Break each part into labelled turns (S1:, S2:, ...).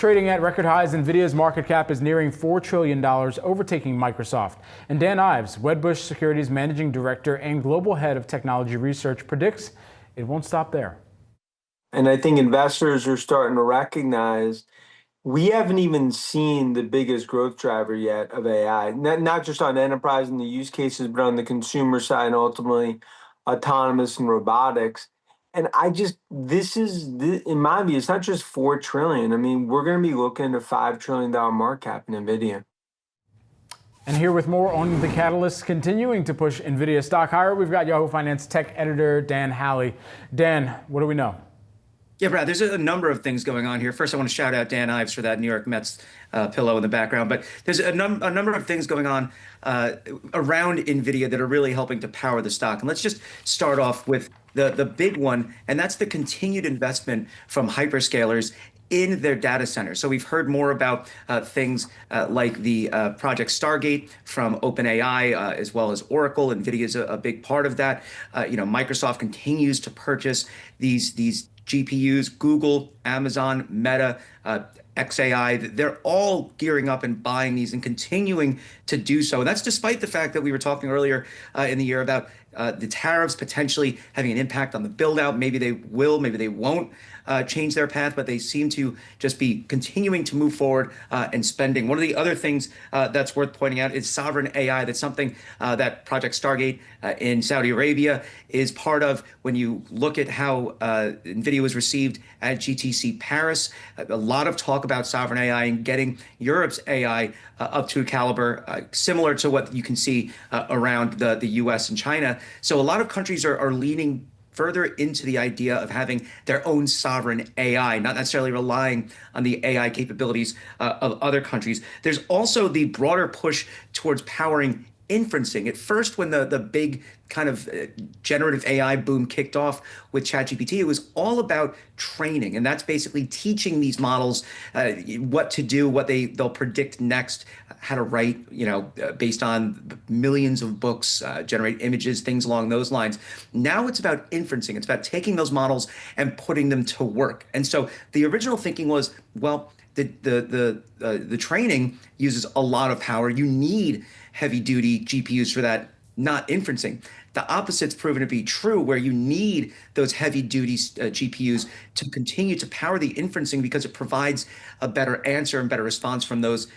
S1: Trading at record highs, Nvidia's market cap is nearing $4 trillion, overtaking Microsoft. And Dan Ives, Wedbush Securities Managing Director and Global Head of Technology Research, predicts it won't stop there.
S2: And I think investors are starting to recognize we haven't even seen the biggest growth driver yet of AI, not just on enterprise and the use cases, but on the consumer side and ultimately autonomous and robotics. And in my view, it's not just 4 trillion. I mean, we're going to be looking at a $5 trillion market cap in Nvidia.
S1: And here with more on the catalysts continuing to push Nvidia stock higher, we've got Yahoo Finance tech editor Dan Halley. Dan, what do we know?
S3: Yeah, Brad, there's a number of things going on here. First, I want to shout out Dan Ives for that New York Mets pillow in the background. But there's a number of things going on around NVIDIA that are really helping to power the stock. And let's just start off with the big one, and that's the continued investment from hyperscalers in their data centers. So we've heard more about things like the Project Stargate from OpenAI, as well as Oracle. NVIDIA is a big part of that. Microsoft continues to purchase these GPUs, Google, Amazon, Meta, XAI, they're all gearing up and buying these and continuing to do so. And that's despite the fact that we were talking earlier in the year about the tariffs potentially having an impact on the build out. Maybe they will, maybe they won't change their path, but they seem to just be continuing to move forward and spending. One of the other things that's worth pointing out is sovereign AI. That's something that Project Stargate in Saudi Arabia is part of. When you look at how NVIDIA was received at GTC Paris, a lot of talk about sovereign AI and getting Europe's AI up to a caliber similar to what you can see around the US and China. So a lot of countries are leaning further into the idea of having their own sovereign AI, not necessarily relying on the AI capabilities of other countries. There's also the broader push towards powering inferencing. At first, when the big kind of generative AI boom kicked off with ChatGPT, it was all about training. And that's basically teaching these models what to do, what they'll predict next, how to write, based on millions of books, generate images, things along those lines. Now it's about inferencing. It's about taking those models and putting them to work. And so the original thinking was, well, the training uses a lot of power. You need heavy-duty GPUs for that, not inferencing. The opposite's proven to be true, where you need those heavy-duty GPUs to continue to power the inferencing because it provides a better answer and better response from those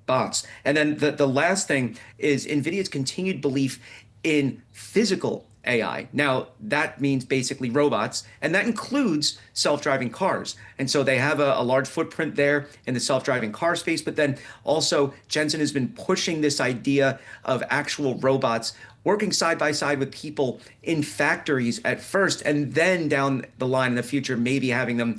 S3: bots. And then the last thing is NVIDIA's continued belief in physical AI. Now, that means basically robots, and that includes self-driving cars. And so they have a large footprint there in the self-driving car space, but then also Jensen has been pushing this idea of actual robots working side by side with people in factories at first, and then down the line in the future, maybe having them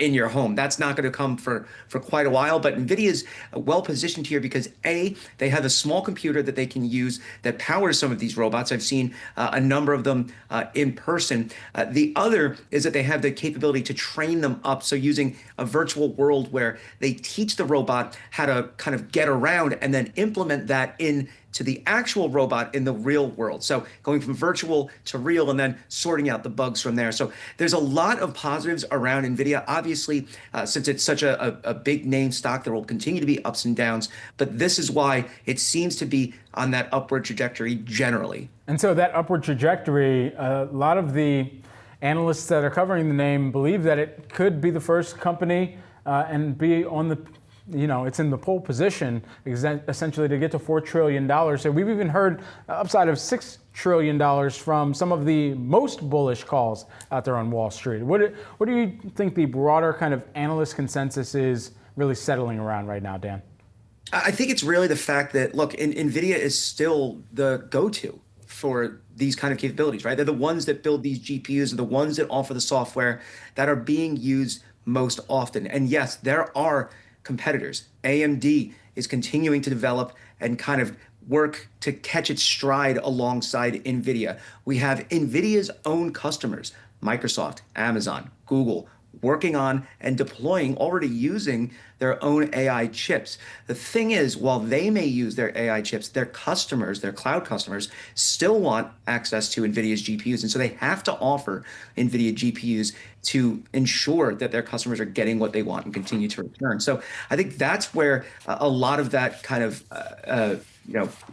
S3: in your home. That's not going to come for quite a while, but NVIDIA's well positioned here because A, they have a small computer that they can use that powers some of these robots. I've seen a number of them in person. The other is that they have the capability to train them up. So using a virtual world where they teach the robot how to kind of get around and then implement that into the actual robot in the real world. So going from virtual to real and then sorting out the bugs from there. So there's a lot of positives around NVIDIA. Obviously, since it's such a big name stock, there will continue to be ups and downs, but this is why it seems to be on that upward trajectory generally.
S1: And so that upward trajectory, a lot of the analysts that are covering the name believe that it could be the first company and be on the it's in the pole position essentially to get to $4 trillion. So we've even heard upside of $6 trillion from some of the most bullish calls out there on Wall Street. What do you think the broader kind of analyst consensus is really settling around right now, Dan?
S3: I think it's really the fact that, look, NVIDIA is still the go-to for these kind of capabilities, right? They're the ones that build these GPUs, and the ones that offer the software that are being used most often. And yes, there are competitors. AMD is continuing to develop and kind of work to catch its stride alongside NVIDIA. We have NVIDIA's own customers, Microsoft, Amazon, Google, working on and deploying, already using their own AI chips. The thing is, while they may use their AI chips, their customers, their cloud customers, still want access to NVIDIA's GPUs. And so they have to offer NVIDIA GPUs to ensure that their customers are getting what they want and continue to return. So I think that's where a lot of that kind of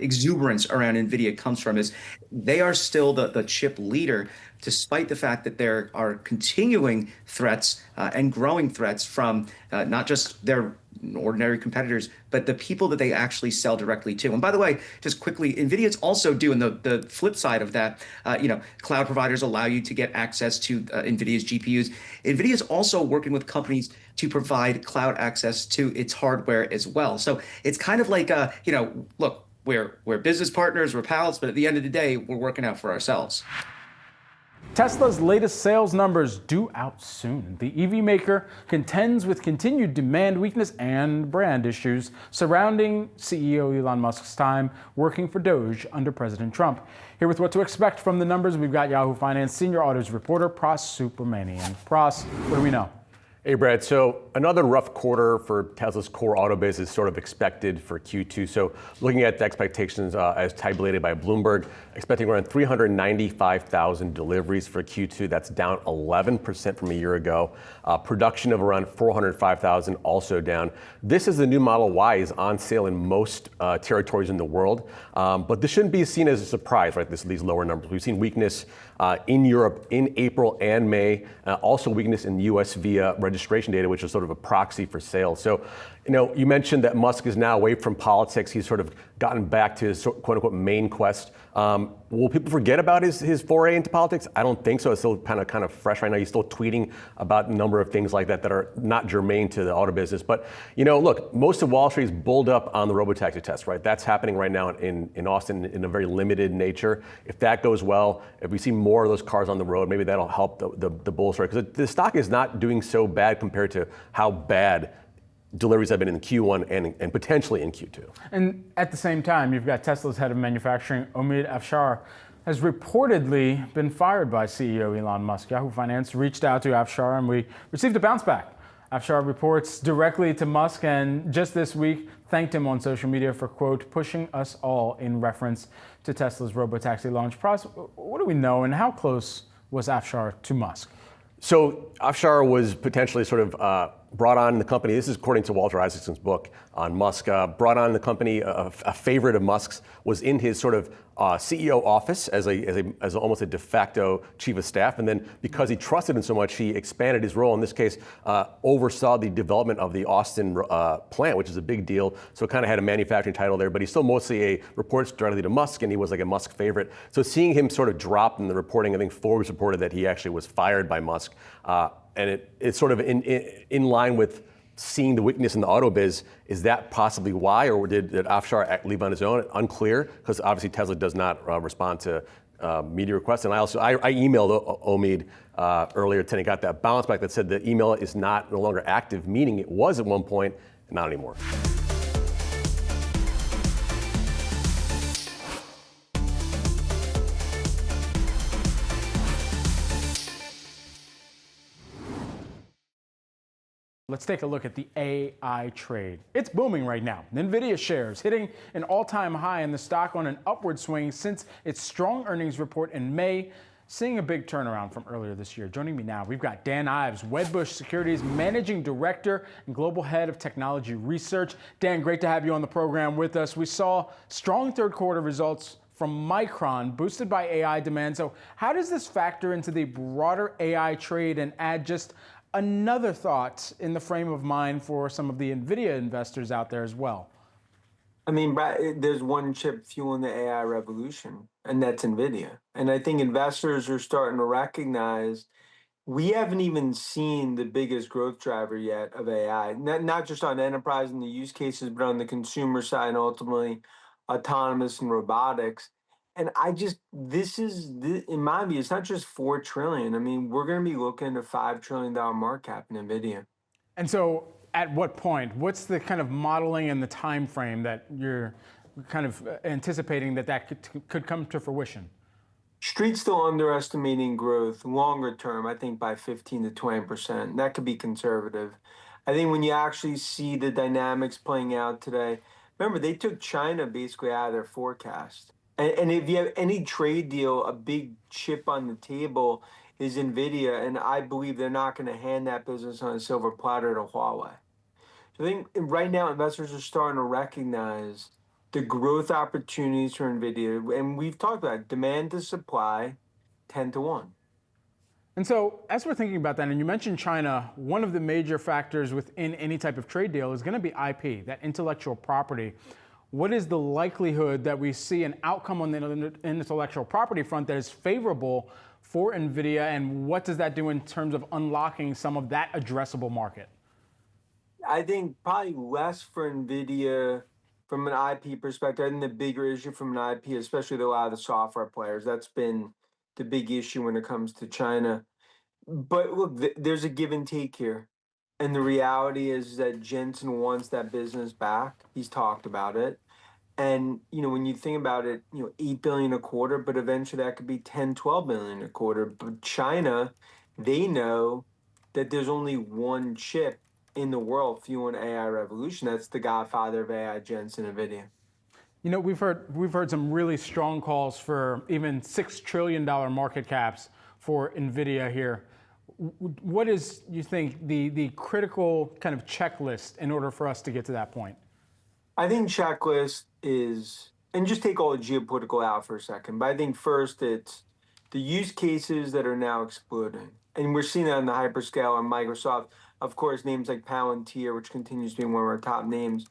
S3: exuberance around NVIDIA comes from, is they are still the chip leader, despite the fact that there are continuing threats and growing threats from not just their ordinary competitors, but the people that they actually sell directly to. And by the way, just quickly, NVIDIA's also doing the flip side of that. Cloud providers allow you to get access to NVIDIA's GPUs. NVIDIA's also working with companies to provide cloud access to its hardware as well. So it's kind of like, look, we're business partners, we're pals, but at the end of the day, we're working out for ourselves.
S1: Tesla's latest sales numbers due out soon. The EV maker contends with continued demand weakness and brand issues surrounding CEO Elon Musk's time working for Doge under President Trump. Here with what to expect from the numbers, we've got Yahoo Finance senior autos reporter Pras Subramanian. Pras, what do we know?
S4: Hey, Brad. So another rough quarter for Tesla's core auto biz is sort of expected for Q2. So looking at the expectations as tabulated by Bloomberg, expecting around 395,000 deliveries for Q2. That's down 11% from a year ago. Production of around 405,000 also down. This is the new Model Y is on sale in most territories in the world. But this shouldn't be seen as a surprise, right? These lower numbers. We've seen weakness in Europe in April and May. Also weakness in the US via registration data, which is sort of a proxy for sales. So, you mentioned that Musk is now away from politics. He's sort of gotten back to his quote unquote main quest. Will people forget about his foray into politics? I don't think so. It's still kind of fresh right now. He's still tweeting about a number of things like that that are not germane to the auto business. But, look, most of Wall Street is bulled up on the robotaxi test, right? That's happening right now in Austin in a very limited nature. If that goes well, if we see more of those cars on the road, maybe that'll help the bull story. Because the stock is not doing so bad compared to how bad deliveries have been in Q1 and potentially in Q2.
S1: And at the same time, you've got Tesla's head of manufacturing, Omid Afshar, has reportedly been fired by CEO Elon Musk. Yahoo Finance reached out to Afshar and we received a bounce back. Afshar reports directly to Musk and just this week thanked him on social media for, quote, pushing us all in reference to Tesla's robotaxi launch. Pras, what do we know and how close was Afshar to Musk?
S4: So Afshar was potentially sort of brought on in the company. This is according to Walter Isaacson's book on Musk. Brought on in the company, a favorite of Musk's, was in his sort of CEO office as almost a de facto chief of staff. And then because he trusted him so much, he expanded his role. In this case, oversaw the development of the Austin plant, which is a big deal. So kind of had a manufacturing title there, but he's still mostly reports directly to Musk, and he was like a Musk favorite. So seeing him sort of drop in the reporting, I think Forbes reported that he actually was fired by Musk. And it's sort of in line with seeing the weakness in the auto biz. Is that possibly why, or did Afshar leave on his own? Unclear, because obviously Tesla does not respond to media requests. And I emailed Omid earlier today, got that bounce back that said the email is no longer active, meaning it was at one point, not anymore.
S1: Let's take a look at the AI trade. It's booming right now. Nvidia shares hitting an all-time high in the stock on an upward swing since its strong earnings report in May, seeing a big turnaround from earlier this year. Joining me now, we've got Dan Ives, Wedbush Securities Managing Director and Global Head of Technology Research. Dan, great to have you on the program with us. We saw strong third quarter results from Micron, boosted by AI demand. So how does this factor into the broader AI trade and add just another thought in the frame of mind for some of the Nvidia investors out there as well?
S2: I mean, there's one chip fueling the AI revolution, and that's Nvidia. And I think investors are starting to recognize we haven't even seen the biggest growth driver yet of AI, not just on enterprise and the use cases, but on the consumer side and ultimately autonomous and robotics. And in my view, it's not just 4 trillion. I mean, we're going to be looking at a $5 trillion market cap in Nvidia.
S1: And so at what point, what's the kind of modeling and the time frame that you're kind of anticipating that could come to fruition?
S2: Street's still underestimating growth longer term, I think by 15 to 20%. That could be conservative. I think when you actually see the dynamics playing out today, remember they took China basically out of their forecast. And if you have any trade deal, a big chip on the table is Nvidia, and I believe they're not going to hand that business on a silver platter to Huawei. So I think right now investors are starting to recognize the growth opportunities for Nvidia, and we've talked about it, demand to supply 10 to 1.
S1: And so, as we're thinking about that, and you mentioned China, one of the major factors within any type of trade deal is going to be IP, that intellectual property. What is the likelihood that we see an outcome on the intellectual property front that is favorable for Nvidia, and what does that do in terms of unlocking some of that addressable market?
S2: I think probably less for Nvidia from an IP perspective. I think the bigger issue from an IP, especially a lot of the software players, that's been the big issue when it comes to China. But look, there's a give and take here. And the reality is that Jensen wants that business back. He's talked about it. And, when you think about it, 8 billion a quarter, but eventually that could be 10, 12 billion a quarter. But China, they know that there's only one chip in the world fueling AI revolution. That's the godfather of AI, Jensen Nvidia.
S1: We've heard some really strong calls for even $6 trillion market caps for Nvidia here. What is, you think, the critical kind of checklist in order for us to get to that point?
S2: I think checklist is, and just take all the geopolitical out for a second, but I think first it's the use cases that are now exploding. And we're seeing that in the hyperscale and Microsoft, of course, names like Palantir, which continues to be one of our top names.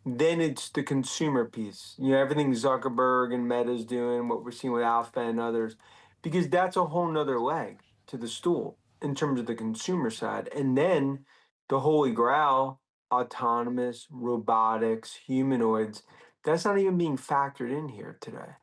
S2: Then it's the consumer piece, everything Zuckerberg and Meta's doing, what we're seeing with Alphabet and others, because that's a whole nother leg to the stool in terms of the consumer side. And then the holy grail, autonomous, robotics, humanoids, that's not even being factored in here today.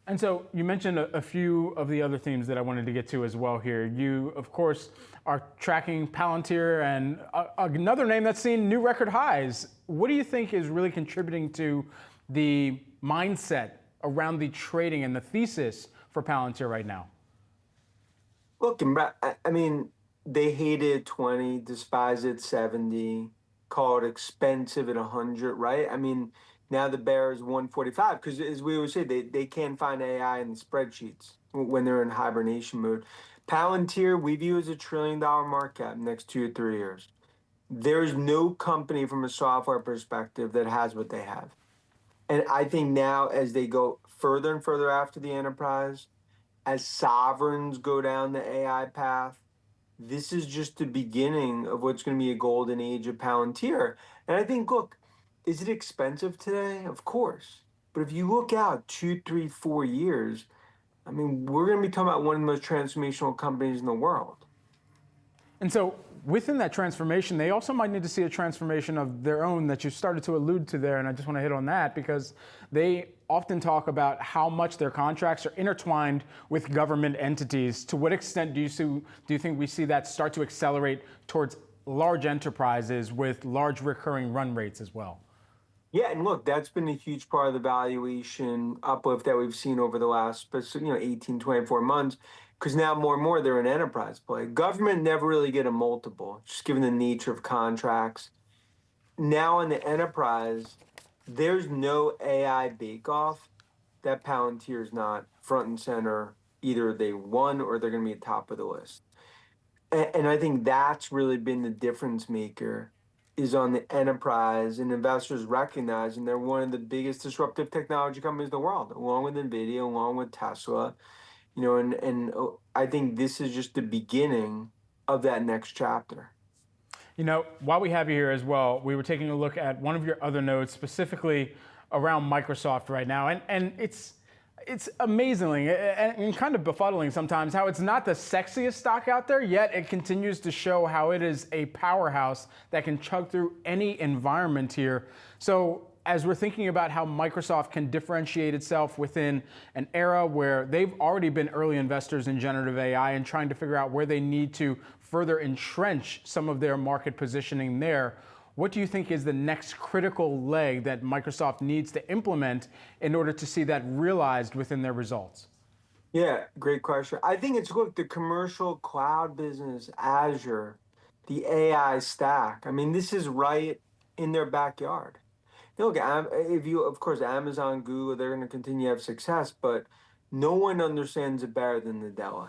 S1: And so you mentioned a few of the other themes that I wanted to get to as well here. You, of course, are tracking Palantir and another name that's seen new record highs. What do you think is really contributing to the mindset around the trading and the thesis for Palantir right now?
S2: Look, I mean, they hate it at 20, despise it at 70, call it expensive at 100, right? I mean, now the bear is 145 because, as we always say, they can't find AI in the spreadsheets when they're in hibernation mode. Palantir, we view as $1 trillion market cap next 2 to 3 years. There's no company from a software perspective that has what they have. And I think now, as they go further and further after the enterprise, as sovereigns go down the AI path, this is just the beginning of what's going to be a golden age of Palantir. And I think, look, is it expensive today? Of course. But if you look out 2, 3, 4 years, I mean, we're going to be talking about one of the most transformational companies in the world.
S1: And so within that transformation, they also might need to see a transformation of their own that you started to allude to there. And I just want to hit on that because they often talk about how much their contracts are intertwined with government entities. To what extent do you think we see that start to accelerate towards large enterprises with large recurring run rates as well?
S2: Yeah, and look, that's been a huge part of the valuation uplift that we've seen over the last 18, 24 months, because now more and more they're an enterprise play. Government never really get a multiple, just given the nature of contracts. Now in the enterprise, there's no AI bake-off that Palantir is not front and center. Either they won or they're going to be at top of the list. And I think that's really been the difference maker is on the enterprise, and investors recognizing they're one of the biggest disruptive technology companies in the world, along with Nvidia, along with Tesla, and I think this is just the beginning of that next chapter.
S1: While we have you here as well, we were taking a look at one of your other notes, specifically around Microsoft right now, and it's amazing and kind of befuddling sometimes how it's not the sexiest stock out there, yet it continues to show how it is a powerhouse that can chug through any environment here. So as we're thinking about how Microsoft can differentiate itself within an era where they've already been early investors in generative AI and trying to figure out where they need to further entrench some of their market positioning there, what do you think is the next critical leg that Microsoft needs to implement in order to see that realized within their results?
S2: Yeah, great question. I think it's look, the commercial cloud business, Azure, the AI stack. I mean, this is right in their backyard. Look, if you, of course, Amazon, Google, they're going to continue to have success, but no one understands it better than Nadella.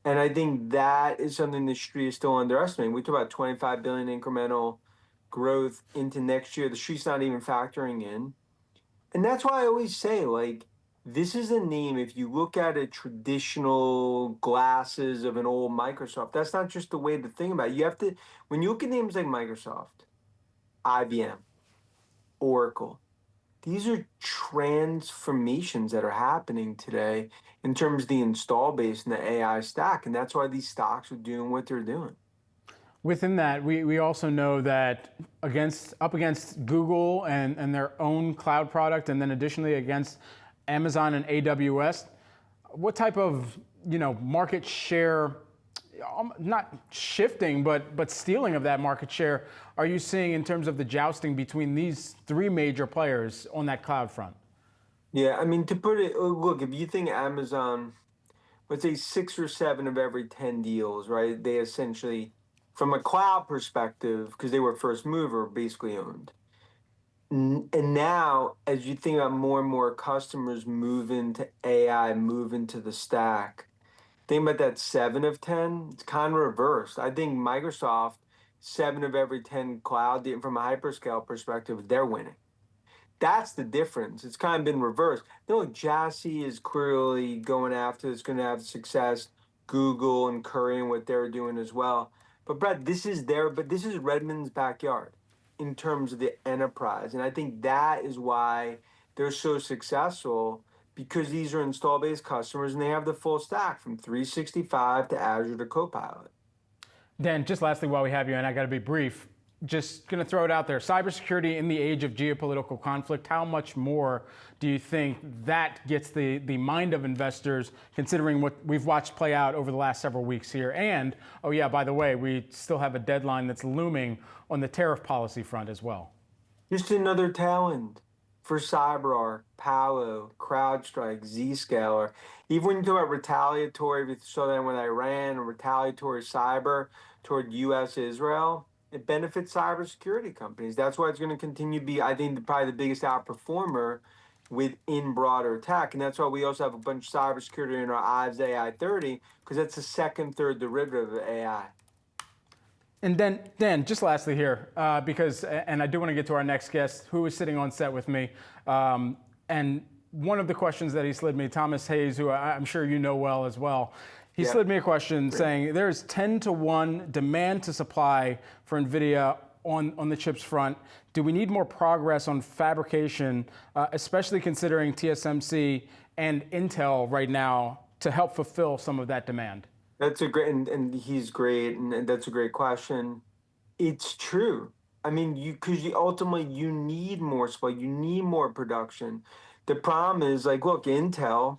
S2: And I think that is something the street is still underestimating. We talk about 25 billion incremental growth into next year. The street's not even factoring in. And that's why I always say, like, this is a name, if you look at it, traditional glasses of an old Microsoft, that's not just the way to think about it. You have to, when you look at names like Microsoft, IBM, Oracle, these are transformations that are happening today in terms of the install base and the AI stack. And that's why these stocks are doing what they're doing.
S1: Within that, we also know that up against Google and their own cloud product, and then additionally against Amazon and AWS, what type of market share, not shifting, but stealing of that market share, are you seeing in terms of the jousting between these three major players on that cloud front?
S2: Yeah, I mean, to put it, look, if you think Amazon, let's say 6 or 7 of every 10 deals, right? They essentially, from a cloud perspective, because they were first mover, basically owned. And now, as you think about more and more customers move into AI, move into the stack, think about that 7 of 10, it's kind of reversed. I think Microsoft, 7 of every 10 cloud, from a hyperscale perspective, they're winning. That's the difference. It's kind of been reversed. No, Jassy is clearly going after, it's going to have success. Google and Curry and what they're doing as well. But Brett, this is Redmond's backyard in terms of the enterprise. And I think that is why they're so successful, because these are install-based customers and they have the full stack from 365 to Azure to Copilot.
S1: Dan, just lastly, while we have you, and I got to be brief, just going to throw it out there. Cybersecurity in the age of geopolitical conflict, how much more do you think that gets the mind of investors, considering what we've watched play out over the last several weeks here? And, oh yeah, by the way, we still have a deadline that's looming on the tariff policy front as well.
S2: Just another talent for CyberArk, Palo, CrowdStrike, Zscaler. Even when you talk about retaliatory, we saw that with Iran, or retaliatory cyber toward U.S. Israel, it benefits cybersecurity companies. That's why it's going to continue to be, I think, probably the biggest outperformer within broader tech. And that's why we also have a bunch of cybersecurity in our IVES AI 30, because that's the second, third derivative of AI.
S1: And then, Dan, just lastly here, because, and I do want to get to our next guest, who is sitting on set with me. And one of the questions that he slid me, Thomas Hayes, who I'm sure you know well as well, he slid me a question saying there's 10-to-1 demand to supply for Nvidia on the chips front. Do we need more progress on fabrication, especially considering TSMC and Intel right now, to help fulfill some of that demand?
S2: That's a great, and he's great, and that's a great question. It's true. I mean, because ultimately you need more supply, you need more production. The problem is, like, look, Intel,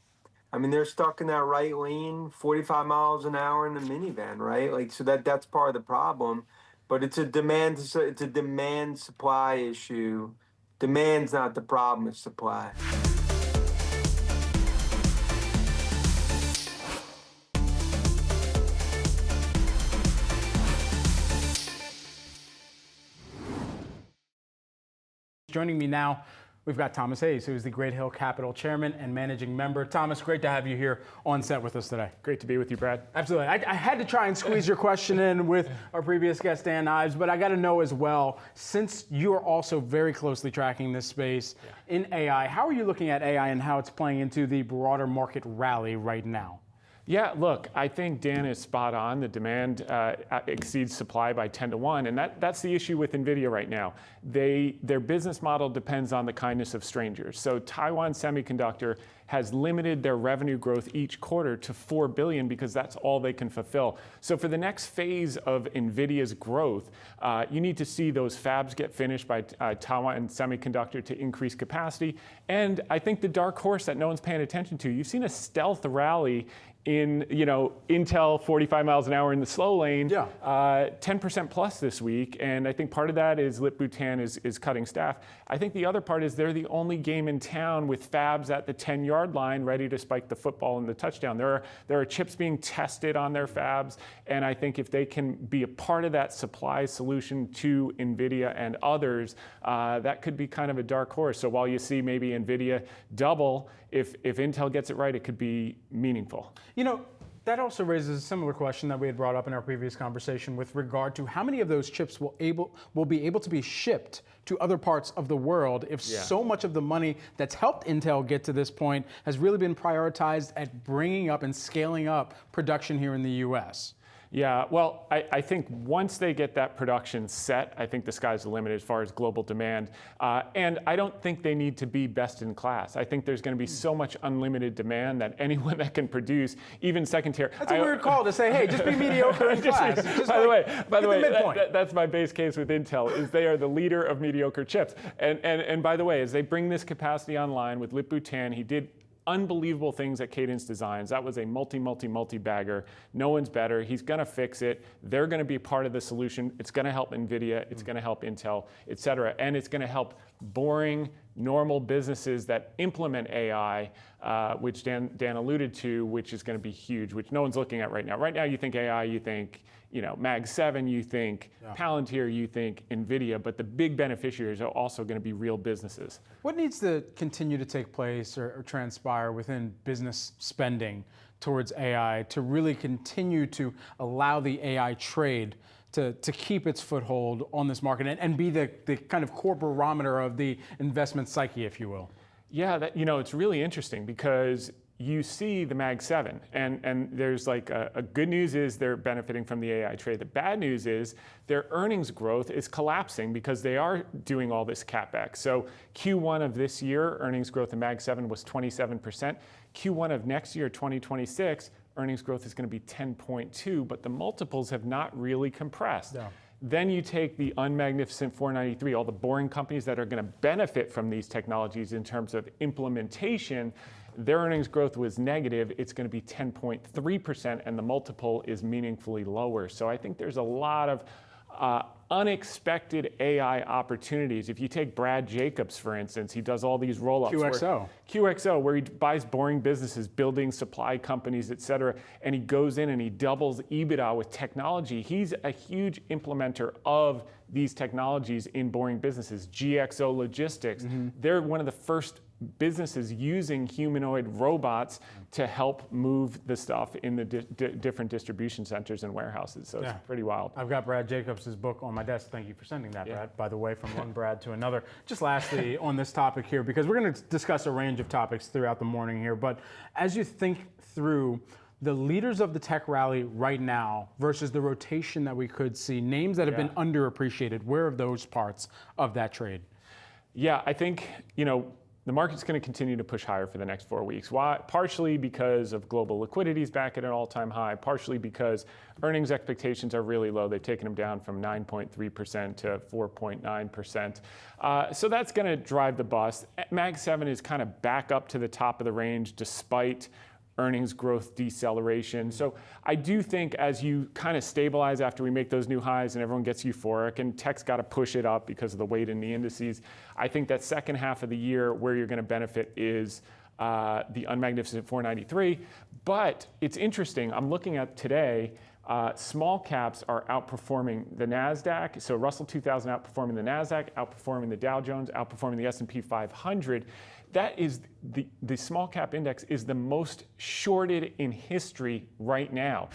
S2: I mean, they're stuck in that right lane, 45 miles an hour in a minivan, right? Like, so that's part of the problem. But it's a demand supply issue. Demand's not the problem, it's supply.
S1: Joining me now, we've got Thomas Hayes, who is the Great Hill Capital Chairman and Managing Member. Thomas, great to have you here on set with us today.
S5: Great to be with you, Brad.
S1: Absolutely. I had to try and squeeze your question in with our previous guest, Dan Ives, but I got to know as well, since you're also very closely tracking this space in AI, how are you looking at AI and how it's playing into the broader market rally right now?
S5: Yeah, look, I think Dan is spot on. The demand exceeds supply by 10-to-1, and that's the issue with Nvidia right now. Their business model depends on the kindness of strangers. So Taiwan Semiconductor has limited their revenue growth each quarter to $4 billion because that's all they can fulfill. So for the next phase of Nvidia's growth, you need to see those fabs get finished by Taiwan Semiconductor to increase capacity. And I think the dark horse that no one's paying attention to, you've seen a stealth rally in Intel 45 miles an hour in the slow lane, 10% plus this week. And I think part of that is Lip-Bu Tan is cutting staff. I think the other part is they're the only game in town with fabs at the 10-yard yard line ready to spike the football and the touchdown. There are chips being tested on their fabs, and I think if they can be a part of that supply solution to Nvidia and others, that could be kind of a dark horse. So while you see maybe Nvidia double, if Intel gets it right, it could be meaningful.
S1: You know, that also raises a similar question that we had brought up in our previous conversation with regard to how many of those chips will be able to be shipped to other parts of the world if so much of the money that's helped Intel get to this point has really been prioritized at bringing up and scaling up production here in the US.
S5: Yeah, well, I think once they get that production set, I think the sky's the limit as far as global demand. And I don't think they need to be best in class. I think there's going to be so much unlimited demand that anyone that can produce, even second tier.
S1: That's a weird call to say, hey, just be mediocre in class.
S5: By the way, that's my base case with Intel, is they are the leader of mediocre chips. And by the way, as they bring this capacity online with Lip-Bu Tan, he did unbelievable things at Cadence Designs. That was a multi-bagger. No one's better. He's going to fix it. They're going to be part of the solution. It's going to help NVIDIA. It's going to help Intel, et cetera. And it's going to help boring, normal businesses that implement AI, which Dan alluded to, which is going to be huge, which no one's looking at right now. Right now, you think AI, you think Mag 7, you think Palantir, you think NVIDIA, but the big beneficiaries are also going to be real businesses.
S1: What needs to continue to take place or transpire within business spending towards AI to really continue to allow the AI trade to keep its foothold on this market and be the kind of core barometer of the investment psyche, if you will?
S5: Yeah, it's really interesting because you see the Mag 7, and there's like a good news is they're benefiting from the AI trade. The bad news is their earnings growth is collapsing because they are doing all this CapEx. So Q1 of this year, earnings growth in Mag 7 was 27%. Q1 of next year, 2026, earnings growth is going to be 10.2, but the multiples have not really compressed. No. Then you take the unmagnificent 493, all the boring companies that are going to benefit from these technologies in terms of implementation, their earnings growth was negative. It's going to be 10.3%, and the multiple is meaningfully lower. So I think there's a lot of unexpected AI opportunities. If you take Brad Jacobs, for instance, he does all these roll-ups. QXO, where he buys boring businesses, building supply companies, et cetera, and he goes in and he doubles EBITDA with technology. He's a huge implementer of these technologies in boring businesses. GXO Logistics, they're one of the first businesses using humanoid robots to help move the stuff in the different distribution centers and warehouses. So it's pretty wild.
S1: I've got Brad Jacobs' book on my desk. Thank you for sending that, Brad, by the way, from one Brad to another. Just lastly on this topic here, because we're going to discuss a range of topics throughout the morning here, but as you think through the leaders of the tech rally right now versus the rotation that we could see, names that have been underappreciated, where are those parts of that trade? Yeah, I think, the market's going to continue to push higher for the next 4 weeks. Why? Partially because of global liquidity is back at an all-time high, partially because earnings expectations are really low. They've taken them down from 9.3% to 4.9%. So that's going to drive the bust. Mag 7 is kind of back up to the top of the range despite earnings growth deceleration. So I do think as you kind of stabilize after we make those new highs and everyone gets euphoric and tech's got to push it up because of the weight in the indices, I think that second half of the year where you're going to benefit is the unmagnificent 493. But it's interesting, I'm looking at today, small caps are outperforming the NASDAQ. So Russell 2000 outperforming the NASDAQ, outperforming the Dow Jones, outperforming the S&P 500. That is the small cap index is the most shorted in history right now.